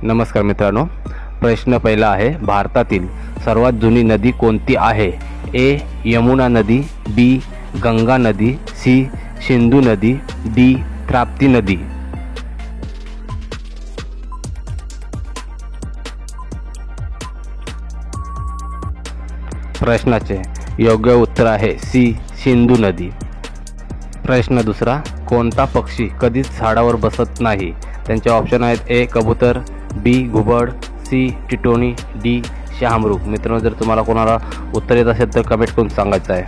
नमस्कार मित्रांनो, प्रश्न पहिला आहे, भारतातील सर्वात जुनी नदी कोणती आहे? ए. यमुना नदी, बी. गंगा नदी, सी. सिंधू नदी, डी. ताप्ती नदी. प्रश्नाचे योग्य उत्तर आहे सी. सिंधू नदी. प्रश्न दुसरा, कोणता पक्षी कधीच झाडावर बसत नाही? त्यांचे ऑप्शन आहेत ए. कबूतर, बी. घुबड, सी. टिटोनी, डी. शहामृग. मित्रांनो, जर तुम्हाला कोणाला उत्तर येत असेल तर कमेंट करून सांगायचं आहे.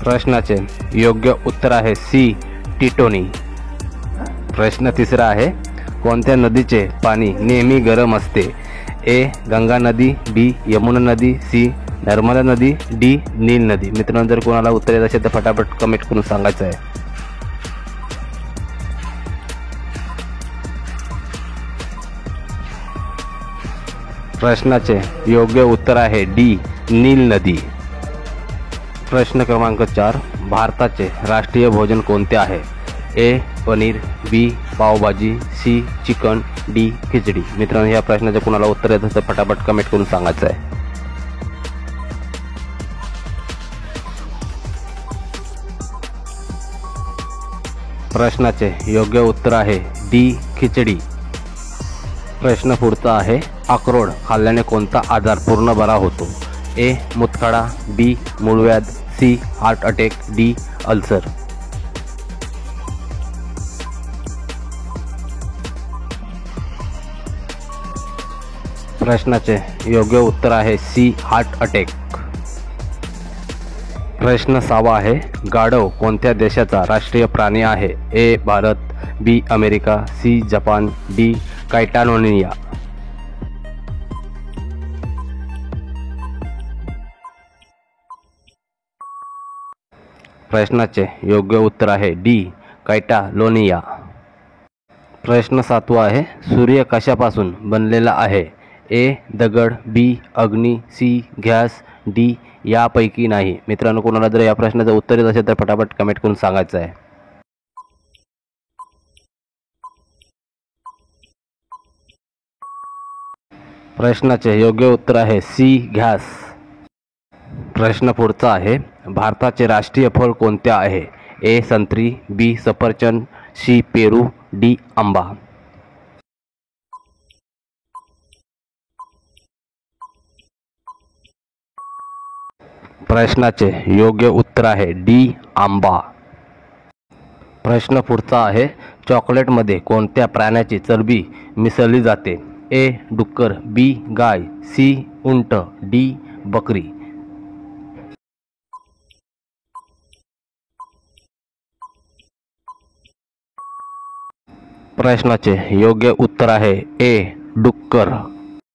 प्रश्नाचे योग्य उत्तर आहे सी. टिटोनी. प्रश्न तिसरा आहे, कोणत्या नदीचे पाणी नेहमी गरम असते? ए. गंगा नदी, बी. यमुना नदी, सी. नर्मदा नदी, डी. नील नदी. मित्रांनो, जर कोणाला उत्तर येत असेल तर फटाफट कमेंट करून सांगायचं आहे. प्रश्नाचे योग्य उत्तर आहे डी. नील नदी. प्रश्न क्रमांक 4, भारताचे राष्ट्रीय भोजन कोणते आहे? A. Paneer, B. Pav bhaji, C. Chicken, D. Khichdi. मित्रांनो, या प्रश्नाचे कोणाला उत्तर येत असेल तर फटाफट कमेंट करून सांगायचं आहे. प्रश्नाचे योग्य उत्तर आहे डी. खिचडी. प्रश्न पुढचा आहे, अक्रोड खाल्ल्याने कोणता आजार पूर्ण बरा होतो? ए. मूतखडा, बी. मूळव्याध, C. Heart attack, D. Ulcer. प्रश्नाचे योग्य उत्तर आहे सी. Heart attack. प्रश्न 6 आहे, गाढव कोणत्या देशाचा राष्ट्रीय प्राणी आहे? A. Bharat, B. America, C. Japan, D. Catalonia. प्रश्नाचे योग्य उत्तर आहे डी. कैटालोनिया. प्रश्न 7 आहे, सूर्य कशापासून बनलेला आहे? ए. दगड, बी. अग्नी, सी. Gas, D. यापैकी नाही. मित्रांनो, कोणाला जर या प्रश्नाचं उत्तर येत असेल तर फटाफट कमेंट करून सांगायचं आहे. प्रश्नाचे योग्य उत्तर आहे सी. गॅस. प्रश्न पुढचा आहे, भारताचे राष्ट्रीय फळ कोणते आहे? ए. संत्री, बी. सफरचंद, सी. पेरू, डी. आंबा. प्रश्नाचे योग्य उत्तर आहे डी. आंबा. प्रश्न पुढचा आहे, चॉकलेटमध्ये कोणत्या प्राण्याची चरबी मिसळली जाते? ए. डुक्कर, बी. गाय, सी. उंट, डी. बकरी. प्रश्नाचे योग्य उत्तर आहे ए. डुक्कर.